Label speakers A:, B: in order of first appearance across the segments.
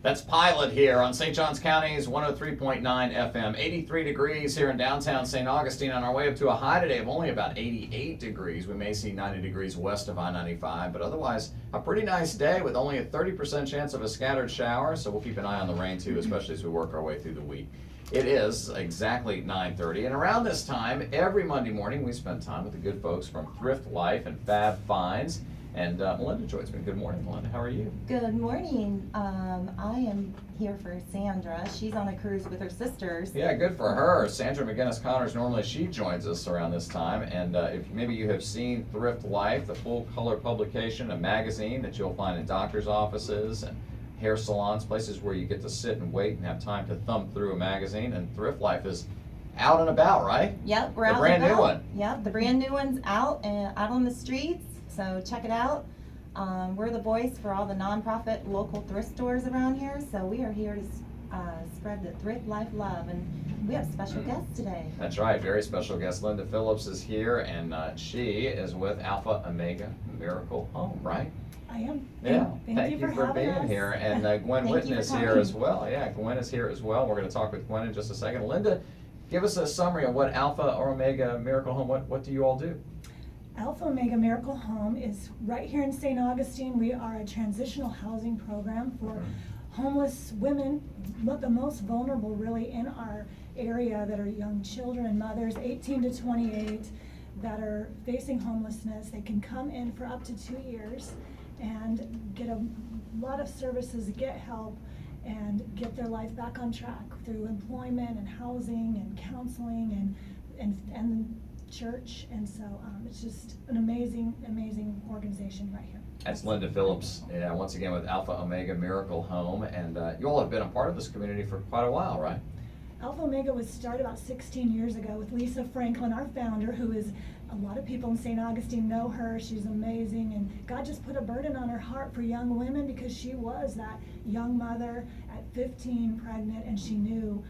A: That's Pilot here on St. Johns County's 103.9 FM. 83 degrees here in downtown St. Augustine, on our way up to a high today of only about 88 degrees. We may see 90 degrees west of I-95, but otherwise a pretty nice day with only a 30% chance of a scattered shower, so we'll keep an eye on the rain too, especially as we work our way through the week. It is exactly 9:30, and around this time, every Monday morning, we spend time with the good folks from Thrift Life and Fab Finds. And Melinda joins me. Good morning, Melinda. How are you?
B: Good morning. I am here for Sandra. She's on a cruise with her sisters.
A: Yeah, good for her. Sandra McGinnis Connors, normally she joins us around this time. And if maybe you have seen Thrift Life, the full color publication, a magazine that you'll find in doctor's offices and hair salons, places where you get to sit and wait and have time to thumb through a magazine. And Thrift Life is out and about, right?
B: Yep, we're out
A: the brand
B: and about.
A: New one.
B: Yep, the brand new one's out and out on the streets. So check it out. We're the voice for all the nonprofit local thrift stores around here. So we are here to spread the Thrift Life love, and we have special guests today.
A: That's right, very special guest. Linda Phillips is here, and she is with Alpha Omega Miracle Home, right?
C: I am.
A: Yeah,
C: Thank you for
A: being
C: us.
A: here. And Gwen
B: Thank
A: Whitten
B: you for
A: is here
B: coming.
A: as well. Yeah, Gwen is here as well. We're going to talk with Gwen in just a second. Linda, give us a summary of what Alpha or Omega Miracle Home, what do you all do?
C: Alpha Omega Miracle Home is right here in St. Augustine. We are a transitional housing program for homeless women, the most vulnerable really in our area, that are young children and mothers, 18 to 28, that are facing homelessness. They can come in for up to 2 years and get a lot of services, get help, and get their life back on track through employment and housing and counseling and church. And so it's just an amazing organization right here.
A: That's Linda Phillips, once again with Alpha Omega Miracle Home, and you all have been a part of this community for quite a while, right?
C: Alpha Omega was started about 16 years ago with Lisa Franklin, our founder, who is, a lot of people in St. Augustine know her. She's amazing, and God just put a burden on her heart for young women because she was that young mother at 15, pregnant, and she knew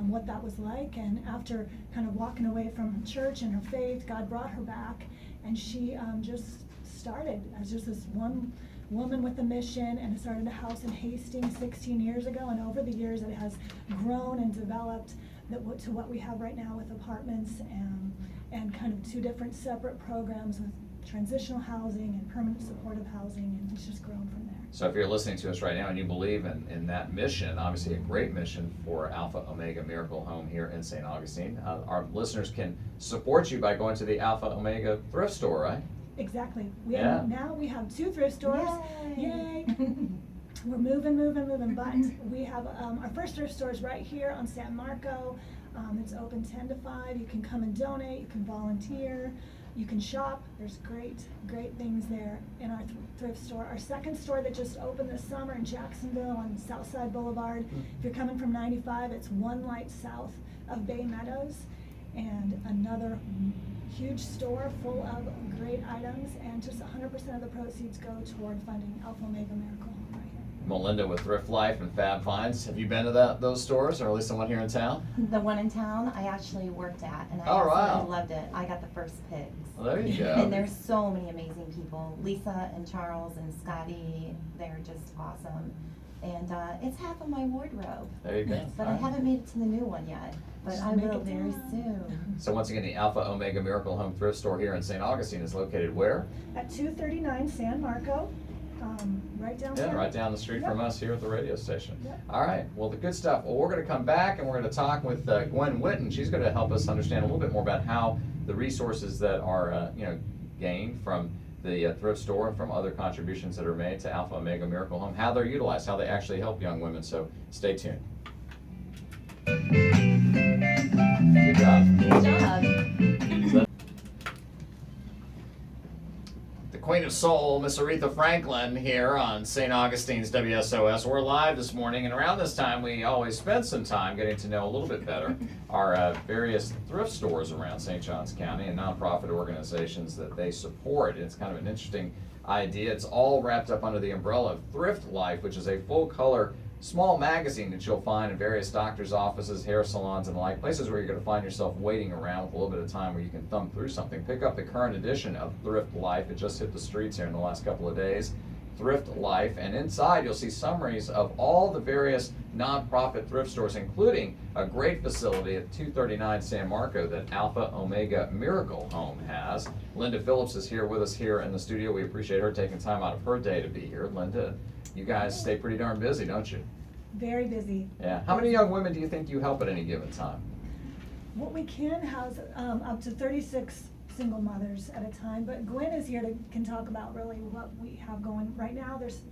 C: what that was like. And after kind of walking away from church and her faith, God brought her back, and she just started as just this one woman with a mission, and started a house in Hastings 16 years ago. And over the years, it has grown and developed to what we have right now with apartments and kind of 2 different separate programs with transitional housing and permanent supportive housing, and it's just grown from there.
A: So if you're listening to us right now and you believe in that mission, obviously a great mission for Alpha Omega Miracle Home here in St. Augustine, our listeners can support you by going to the Alpha Omega thrift store, right?
C: Exactly. Now we have 2 thrift stores.
B: Yay!
C: We're moving, but we have our first thrift store is right here on San Marco. It's open 10 to 5. You can come and donate, you can volunteer, you can shop. There's great things there in our thrift store. Our second store that just opened this summer in Jacksonville on Southside Boulevard. If you're coming from 95, it's 1 light south of Bay Meadows, and another huge store full of great items, and just 100% of the proceeds go toward funding Alpha Omega Miracle Home right here.
A: Melinda with Thrift Life and Fab Finds. Have you been to those stores, or at least the one here in town?
B: The one in town I actually worked at, and I
A: Oh, wow.
B: absolutely loved it. I got the first picks.
A: Well, there you go.
B: And there's so many amazing people. Lisa and Charles and Scotty, they're just awesome. And it's half of my wardrobe.
A: There you go.
B: But
A: All
B: I
A: right.
B: haven't made it to the new one yet. But
C: Just
B: I
C: make
B: will
C: it
B: very
C: down.
B: soon.
A: So once again, the Alpha Omega Miracle Home thrift store here in St. Augustine is located where?
C: At 239 San Marco, right downtown.
A: Yeah, right down the street from
C: Yep.
A: us here at the radio station.
C: Yep.
A: All right, well, the good stuff. Well, we're going to come back and we're going to talk with Gwen Whitten. She's going to help us understand a little bit more about how the resources that are gained from the thrift store and from other contributions that are made to Alpha Omega Miracle Home, how they're utilized, how they actually help young women. So stay tuned. Good job.
B: Good job.
A: The Queen of Soul, Miss Aretha Franklin, here on St. Augustine's WSOS. We're live this morning, and around this time we always spend some time getting to know a little bit better our various thrift stores around St. Johns County and nonprofit organizations that they support. It's kind of an interesting idea. It's all wrapped up under the umbrella of Thrift Life, which is a full-color small magazine that you'll find in various doctor's offices, hair salons, and the like, places where you're going to find yourself waiting around with a little bit of time where you can thumb through something. Pick up the current edition of Thrift Life. It just hit the streets here in the last couple of days. Thrift Life, and inside you'll see summaries of all the various nonprofit thrift stores, including a great facility at 239 San Marco that Alpha Omega Miracle Home has. Linda Phillips is here with us here in the studio. We appreciate her taking time out of her day to be here. Linda, you guys stay pretty darn busy, don't you?
C: Very busy.
A: Yeah. How many young women do you think you help at any given time?
C: What we can house up to 36 single mothers at a time, but Gwen is here can talk about really what we have going right now. There's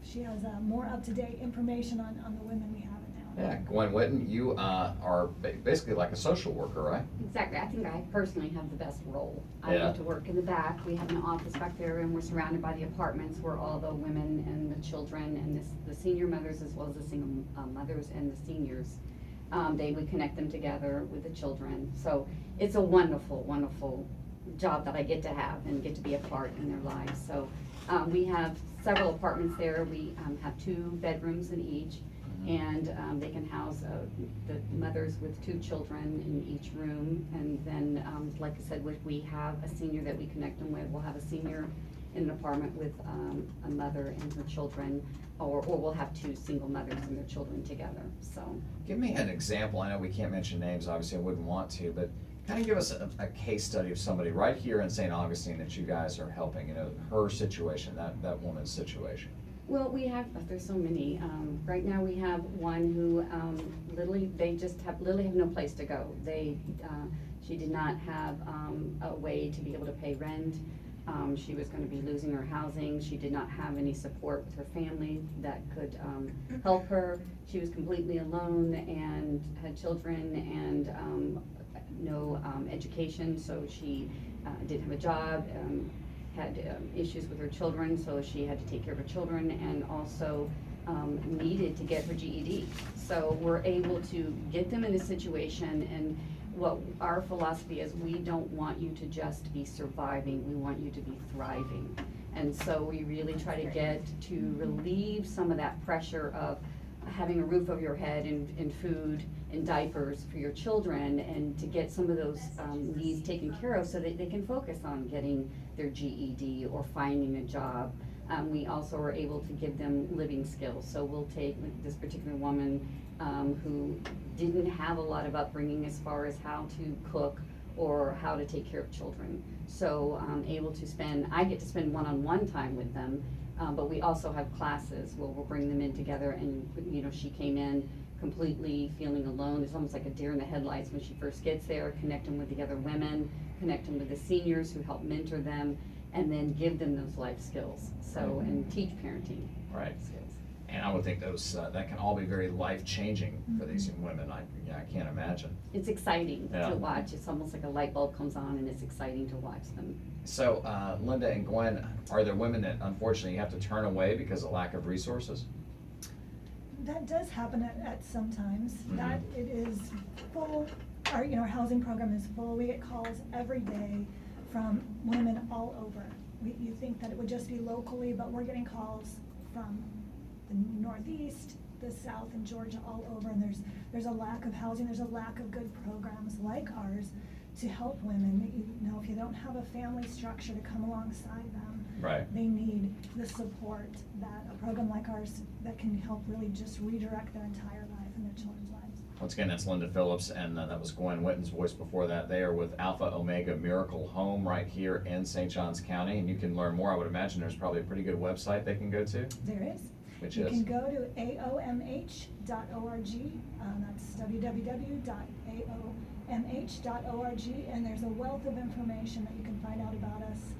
C: she has more up-to-date information on the women we have now.
A: Yeah, Gwen Witten, you are basically like a social worker, right?
D: Exactly. I think I personally have the best role. I
A: Yeah.
D: love to work in the back. We have an office back there, and we're surrounded by the apartments where all the women and the children and the senior mothers, as well as the single mothers and the seniors. We connect them together with the children. So it's a wonderful, wonderful job that I get to have and get to be a part in their lives. So we have several apartments there. We have 2 bedrooms in each, and they can house the mothers with 2 children in each room. And then, like I said, we have a senior that we connect them with. We'll have a senior in an apartment with a mother and her children, or we'll have 2 single mothers and their children together. So
A: Give me an example. I know we can't mention names, obviously I wouldn't want to, but kind of give us a case study of somebody right here in St. Augustine that you guys are helping, you know, her situation, that woman's situation.
D: well, there's so many. Right now we have one who literally have no place to go. She did not have a way to be able to pay rent. She was going to be losing her housing. She did not have any support with her family that could help her. She was completely alone and had children and no education, so she didn't have a job, had issues with her children, so she had to take care of her children, and also needed to get her GED. So we're able to get them in a situation, and what our philosophy is, we don't want you to just be surviving, we want you to be thriving. And so we really try to get to relieve some of that pressure of having a roof over your head and food and diapers for your children, and to get some of those needs taken care of so that they can focus on getting their GED or finding a job. We also are able to give them living skills. So we'll take this particular woman who didn't have a lot of upbringing as far as how to cook or how to take care of children. So I get to spend one-on-one time with them, but we also have classes where we'll bring them in together, and she came in completely feeling alone. It's almost like a deer in the headlights when she first gets there. Connect them with the other women, connect them with the seniors who help mentor them, and then give them those life skills. So, and teach parenting skills.
A: And I would think those that can all be very life-changing for these young women. I can't imagine.
D: It's exciting
A: Yeah.
D: to watch. It's almost like a light bulb comes on, and it's exciting to watch them.
A: So, Linda and Gwen, are there women that unfortunately you have to turn away because of lack of resources?
C: That does happen at some times. That it is full. Our housing program is full. We get calls every day from women all over. You think that it would just be locally, but we're getting calls from the Northeast, the South, and Georgia, all over. And there's a lack of housing. There's a lack of good programs like ours to help women. If you don't have a family structure to come alongside them,
A: Right.
C: they need the support that a program like ours that can help really just redirect their entire life and their children's lives.
A: Once again, that's Linda Phillips, and that was Gwen Witten's voice before that. They are with Alpha Omega Miracle Home right here in St. Johns County, and you can learn more. I would imagine there's probably a pretty good website they can go to.
C: There is.
A: Which
C: you
A: is?
C: can go to AOMH.org. That's www.aomh.org, and there's a wealth of information that you can find out about us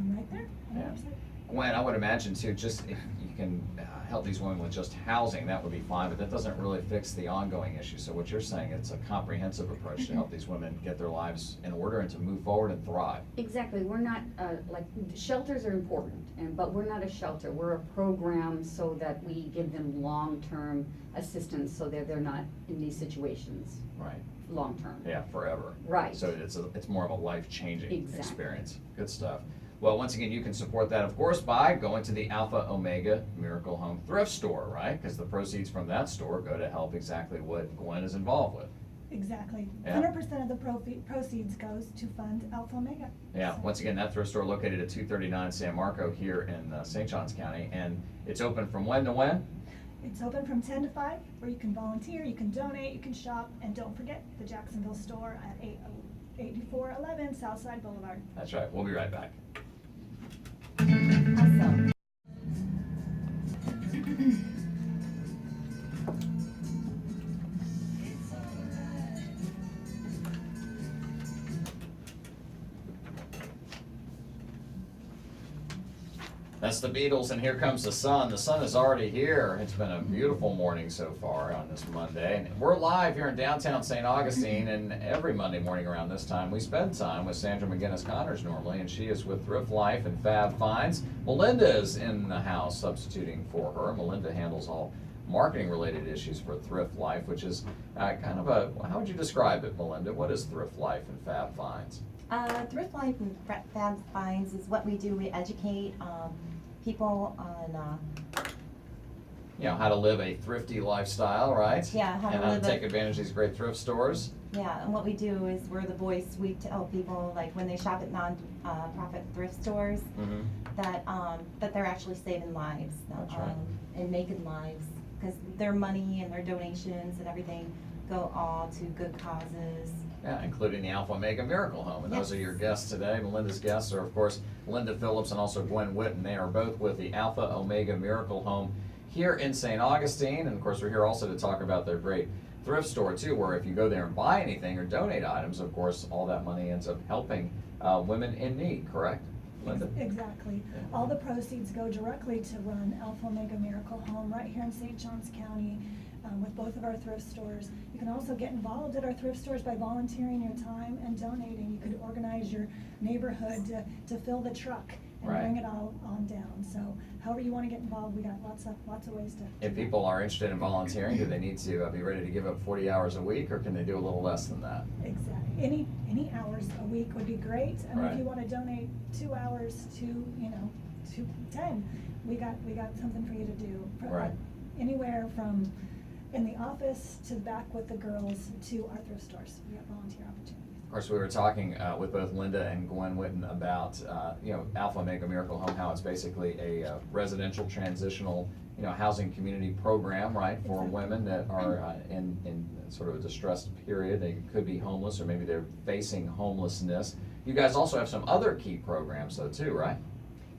C: right there on the
A: Yeah.
C: website.
A: Gwen, I would imagine too, just if you can help these women with just housing, that would be fine, but that doesn't really fix the ongoing issue. So what you're saying, it's a comprehensive approach to help these women get their lives in order and to move forward and thrive.
D: Exactly. We're not, shelters are important, but we're not a shelter. We're a program so that we give them long-term assistance so that they're not in these situations
A: Right.
D: long-term.
A: Yeah, forever.
D: Right.
A: So it's more of a life-changing
D: Exactly.
A: experience. Good stuff. Well, once again, you can support that, of course, by going to the Alpha Omega Miracle Home Thrift Store, right? Because the proceeds from that store go to help exactly what Gwen is involved with.
C: Exactly.
A: Yeah.
C: 100% of the proceeds goes to fund Alpha Omega.
A: Yeah,
C: So-
A: once again, that thrift store located at 239 San Marco here in St. Johns County, and it's open from when to when?
C: It's open from 10 to 5, where you can volunteer, you can donate, you can shop, and don't forget the Jacksonville store at 8411 Southside Boulevard.
A: That's right, we'll be right back.
B: Awesome.
A: That's the Beatles, and here comes the sun. The sun is already here. It's been a beautiful morning so far on this Monday. And we're live here in downtown St. Augustine, and every Monday morning around this time, we spend time with Sandra McGinnis-Connors normally, and she is with Thrift Life and Fab Finds. Melinda is in the house substituting for her. Melinda handles all marketing-related issues for Thrift Life, which is kind of a, how would you describe it, Melinda? What is Thrift Life and Fab Finds?
B: Thrift Life and Fab Finds is what we do. We educate people on,
A: You know, how to live a thrifty lifestyle, right?
B: Yeah, how to
A: and how to
B: live a-
A: take advantage of these great thrift stores.
B: yeah, and what we do is we're the voice. We tell people, like, when they shop at non-profit thrift stores,
A: Mm-hmm.
B: that they're actually saving lives.
A: That's right.
B: And making lives, because their money and their donations and everything go all to good causes.
A: Yeah, including the Alpha Omega Miracle Home. And those are
B: Yes.
A: your guests today. Melinda's guests are, of course, Linda Phillips and also Gwen Witten. They are both with the Alpha Omega Miracle Home here in St. Augustine. And of course, we're here also to talk about their great thrift store too, where if you go there and buy anything or donate items, of course, all that money ends up helping women in need, correct? Linda?
C: Exactly.
A: Yeah.
C: All the proceeds go directly to run Alpha Omega Miracle Home right here in St. Johns County with both of our thrift stores. You can also get involved at our thrift stores by volunteering your time and donating. You could organize your neighborhood to fill the truck and
A: Right.
C: bring it all on down. So however you want to get involmed, we got lots of ways to.
A: If people are interested in volunteering, do they need to be ready to give up 40 hours a week, or can they do a little less than that?
C: Exactly. Any hours a week would be great. And
A: Right.
C: if you want to donate 2 hours to 10, we got something for you to do.
A: Right.
C: Anywhere from in the office to back with the girls to our thrift stores. We have volunteer opportunities.
A: Of course, we were talking with both Linda and Gwen Witten about Alpha Omega Miracle Home, how it's basically a residential transitional housing community program, right, for
C: Exactly.
A: women that are in sort of a distressed period. They could be homeless, or maybe they're facing homelessness. You guys also have some other key programs though too, right?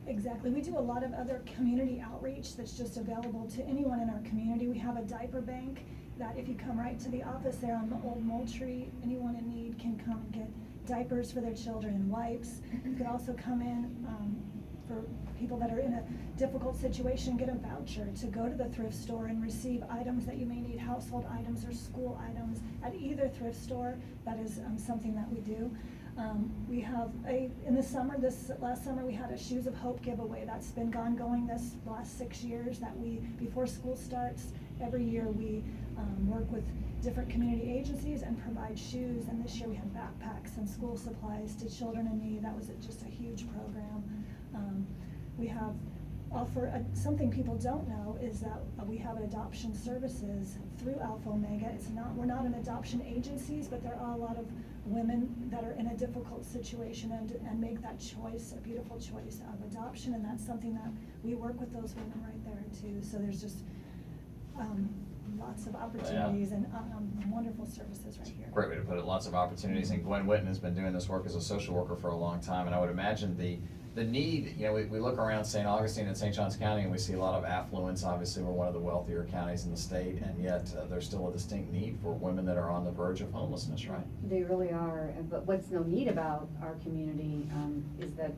C: Exactly. We do a lot of other community outreach that's just available to anyone in our community. We have a diaper bank that if you come right to the office there on the old Moultrie, anyone in need can come and get diapers for their children and wipes. You can also come in for people that are in a difficult situation, get a voucher to go to the thrift store and receive items that you may need, household items or school items at either thrift store. That is something that we do. We have in the summer, this last summer, we had a Shoes of Hope giveaway. That's been ongoing this last 6 years, that before school starts, every year we work with different community agencies and provide shoes. And this year we had backpacks and school supplies to children in need. That was just a huge program. We have something people don't know is that we have adoption services through Alpha Omega. We're not an adoption agencies, but there are a lot of women that are in a difficult situation and make that choice, a beautiful choice of adoption, and that's something that we work with those women right there too. So there's just lots of opportunities and wonderful services right here.
A: Great way to put it, lots of opportunities, and Gwen Witten has been doing this work as a social worker for a long time, and I would imagine the need, we look around St. Augustine and St. Johns County and we see a lot of affluence. Obviously, we're one of the wealthier counties in the state, and yet there's still a distinct need for women that are on the verge of homelessness, right?
D: They really are, but what's so neat about our community is that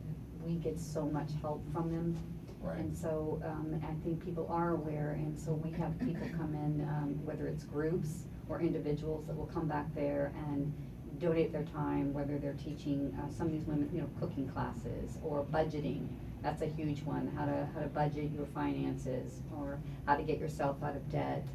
D: we get so much help from them.
A: Right.
D: And so I think people are aware, and so we have people come in, whether it's groups or individuals that will come back there and donate their time, whether they're teaching some of these women, cooking classes or budgeting. That's a huge one, how to budget your finances, or how to get yourself out of debt.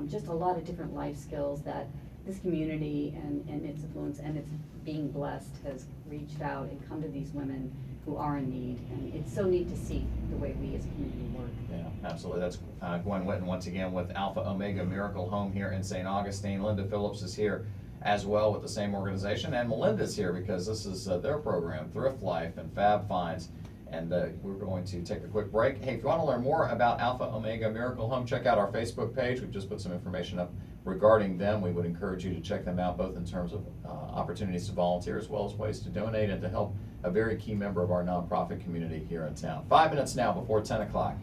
D: Just a lot of different life skills that this community and its influence and its being blessed has reached out and come to these women who are in need. And it's so neat to see the way we as a community work.
A: Yeah, absolutely. That's Gwen Witten once again with Alpha Omega Miracle Home here in St. Augustine. Linda Phillips is here as well with the same organization. And Melinda's here because this is their program, Thrift Life and Fab Finds. And we're going to take a quick break. Hey, if you want to learn more about Alpha Omega Miracle Home, check out our Facebook page. We've just put some information up regarding them. We would encourage you to check them out, both in terms of opportunities to volunteer as well as ways to donate and to help a very key member of our nonprofit community here in town. 5 minutes now before 10 o'clock.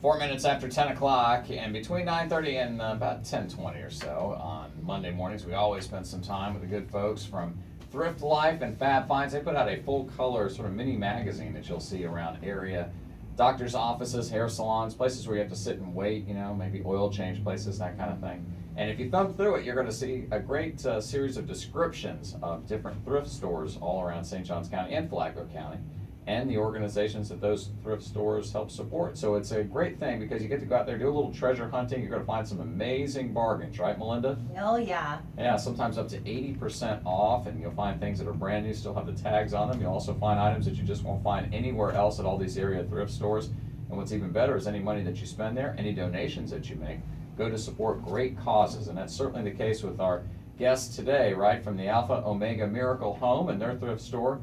A: 4 minutes after 10 o'clock, and between 9:30 and about 10:20 or so on Monday mornings, we always spend some time with the good folks from Thrift Life and Fab Finds. They put out a full-color sort of mini magazine that you'll see around area doctors' offices, hair salons, places where you have to sit and wait, maybe oil change places, that kind of thing. And if you thumb through it, you're going to see a great series of descriptions of different thrift stores all around St. Johns County and Flagler County, and the organizations that those thrift stores help support. So it's a great thing because you get to go out there, do a little treasure hunting. You're going to find some amazing bargains, right, Melinda?
B: Oh, yeah.
A: Yeah, sometimes up to 80% off, and you'll find things that are brand new, still have the tags on them. You'll also find items that you just won't find anywhere else at all these area thrift stores. And what's even better is any money that you spend there, any donations that you make, go to support great causes. And that's certainly the case with our guests today, right, from the Alpha Omega Miracle Home and their thrift store.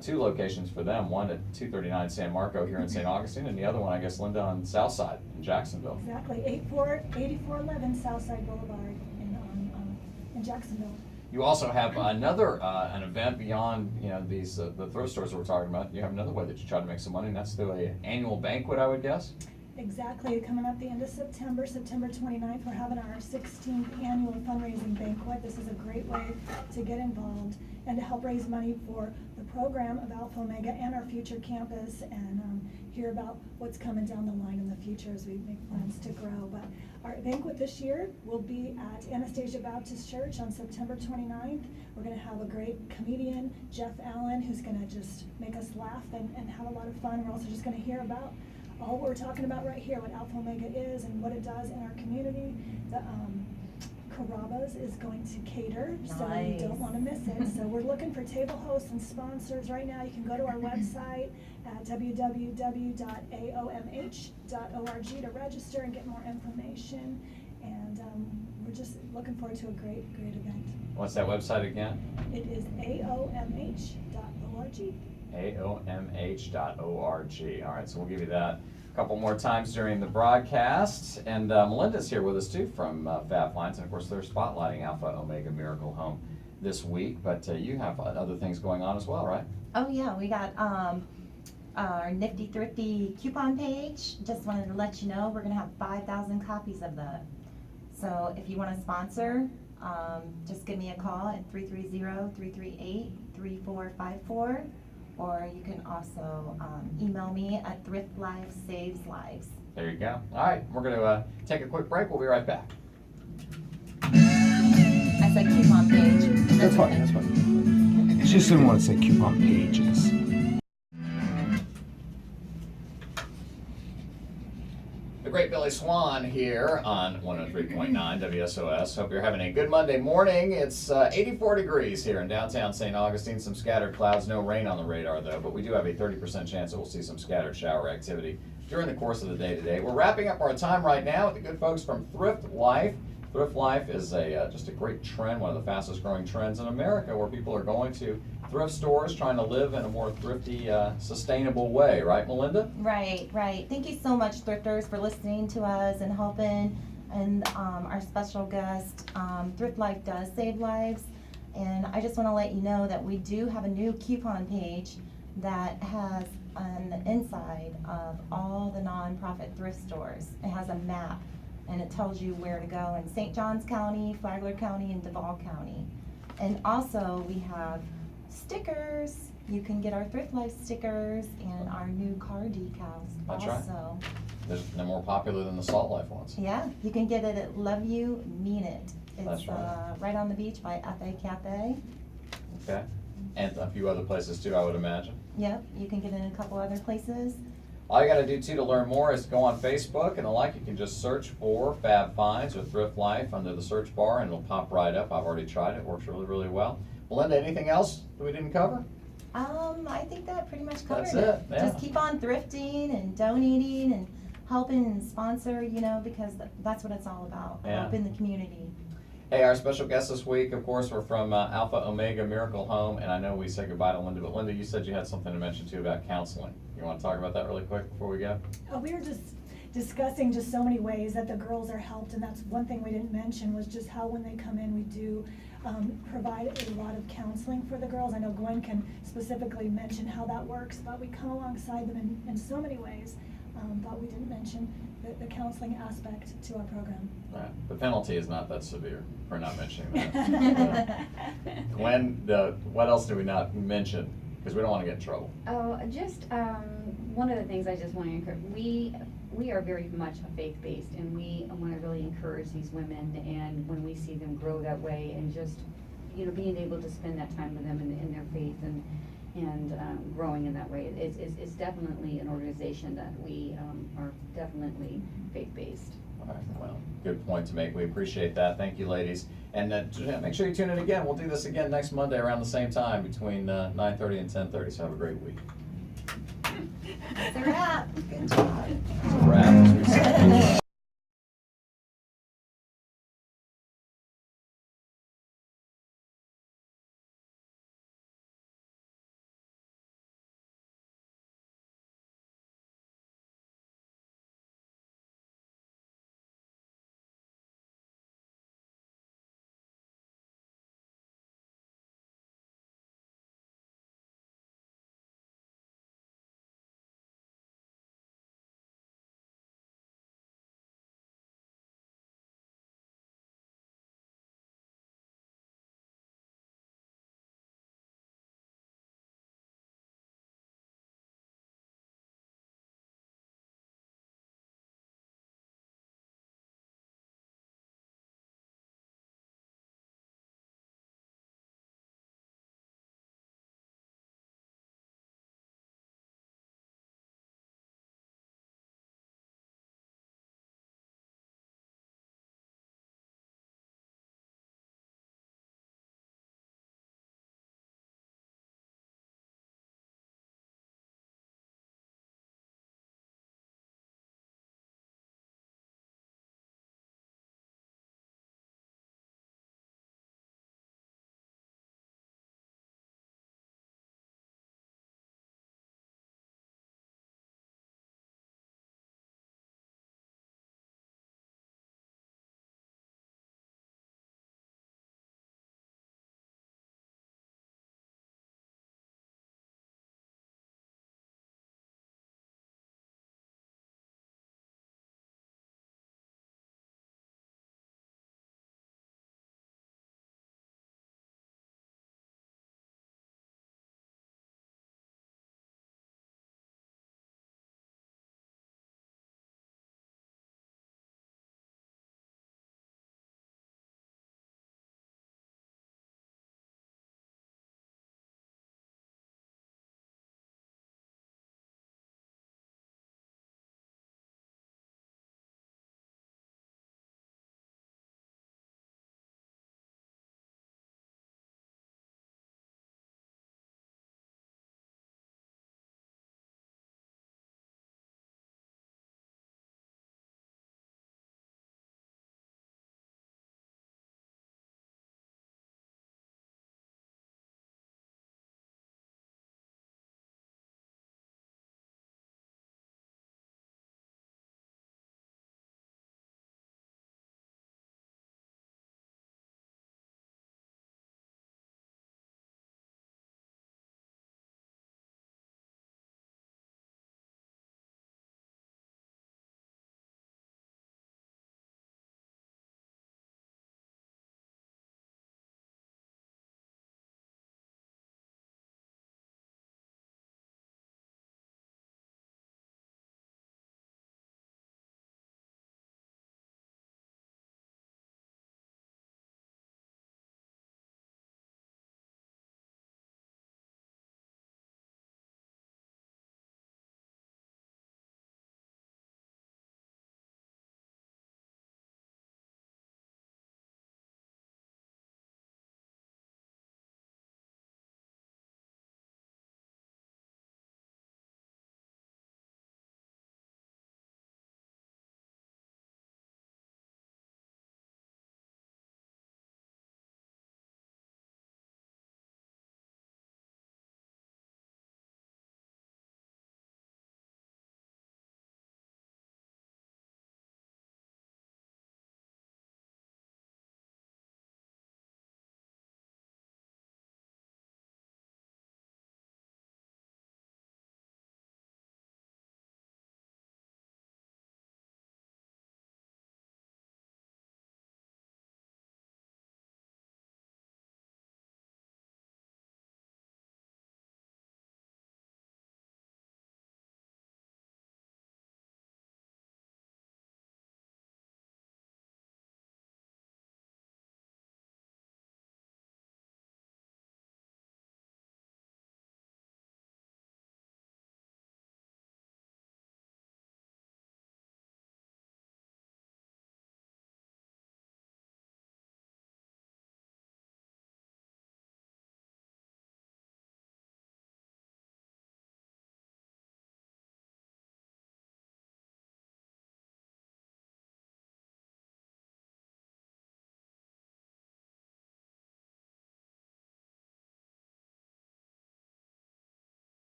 A: 2 locations for them, one at 239 San Marco here in St. Augustine, and the other one, I guess, Linda, on Southside in Jacksonville.
C: Exactly, 8411 Southside Boulevard in Jacksonville.
A: You also have another an event beyond these the thrift stores that we're talking about. You have another way that you try to make some money, and that's through an annual banquet, I would guess.
C: Exactly, coming up the end of September 29th, we're having our 16th annual fundraising banquet. This is a great way to get involved and to help raise money for the program of Alpha Omega and our future campus, and hear about what's coming down the line in the future as we make plans to grow. But our banquet this year will be at Anastasia Baptist Church on September 29th. We're going to have a great comedian, Jeff Allen, who's going to just make us laugh and have a lot of fun. We're also just going to hear about all we're talking about right here, what Alpha Omega is and what it does in our community. The Carrabba's is going to cater, so you don't want to miss it. So we're looking for table hosts and sponsors right now. You can go to our website at www.aomh.org to register and get more information. And we're just looking forward to a great event.
A: What's that website again?
C: It is aomh.org.
A: AOMH.org. All right, so we'll give you that a couple more times during the broadcast. And Melinda's here with us too from Fab Finds, and of course they're spotlighting Alpha Omega Miracle Home this week. But you have other things going on as well, right?
B: Oh, yeah, we got our Nifty Thrifty coupon page. Just wanted to let you know we're going to have 5,000 copies of that. So if you want to sponsor, just give me a call at 330-338-3454. Or you can also email me at thriftlifesaveslives.
A: There you go. All right, we're going to take a quick break. We'll be right back.
B: I said coupon page.
E: That's fine, that's fine. She just didn't want to say coupon pages.
A: The great Billy Swan here on 103.9 WSOS. Hope you're having a good Monday morning. It's 84 degrees here in downtown St. Augustine. Some scattered clouds, no rain on the radar though, but we do have a 30% chance that we'll see some scattered shower activity during the course of the day today. We're wrapping up our time right now with the good folks from Thrift Life. Thrift Life is just a great trend, one of the fastest growing trends in America, where people are going to thrift stores trying to live in a more thrifty, sustainable way. Right, Melinda?
B: Right. Thank you so much, thrifters, for listening to us and helping. And our special guest, Thrift Life does save lives. And I just want to let you know that we do have a new coupon page that has on the inside of all the nonprofit thrift stores. It has a map, and it tells you where to go in St. Johns County, Flagler County, and Duval County. And also we have stickers. You can get our Thrift Life stickers and our new car decals.
A: That's
B: also.
A: Right. They're more popular than the Salt Life ones.
B: Yeah, you can get it at Love You, Mean It. It's
A: That's right.
B: Right on the beach by FA Cafe.
A: Okay. And a few other places too, I would imagine.
B: Yep, you can get it in a couple other places.
A: All you got to do too to learn more is go on Facebook and the like. You can just search for Fab Finds or Thrift Life under the search bar, and it'll pop right up. I've already tried it. Works really, really well. Melinda, anything else that we didn't cover?
B: I think that pretty much covered
A: That's
B: it.
A: it, yeah.
B: Just keep on thrifting and donating and helping and sponsor, because that's what it's all about,
A: Yeah.
B: helping the community.
A: Hey, our special guests this week, of course, were from Alpha Omega Miracle Home, and I know we said goodbye to Linda, but Linda, you said you had something to mention too about counseling. You want to talk about that really quick before we go?
C: We were just discussing just so many ways that the girls are helped, and that's one thing we didn't mention was just how when they come in, we do provide a lot of counseling for the girls. I know Gwen can specifically mention how that works, but we come alongside them in so many ways. But we didn't mention the counseling aspect to our program.
A: Right. The penalty is not that severe for not mentioning that. Gwen, what else do we not mention? Because we don't want to get in trouble.
D: Oh, just, one of the things I just want to encourage, we are very much faith-based, and we want to really encourage these women, and when we see them grow that way, and just, being able to spend that time with them in their faith and growing in that way, it's definitely an organization that we are definitely faith-based.
A: All right, well, good point to make. We appreciate that. Thank you, ladies. And make sure you tune in again. We'll do this again next Monday around the same time between 9:30 and 10:30. So have a great week.
B: That's a wrap. Good job.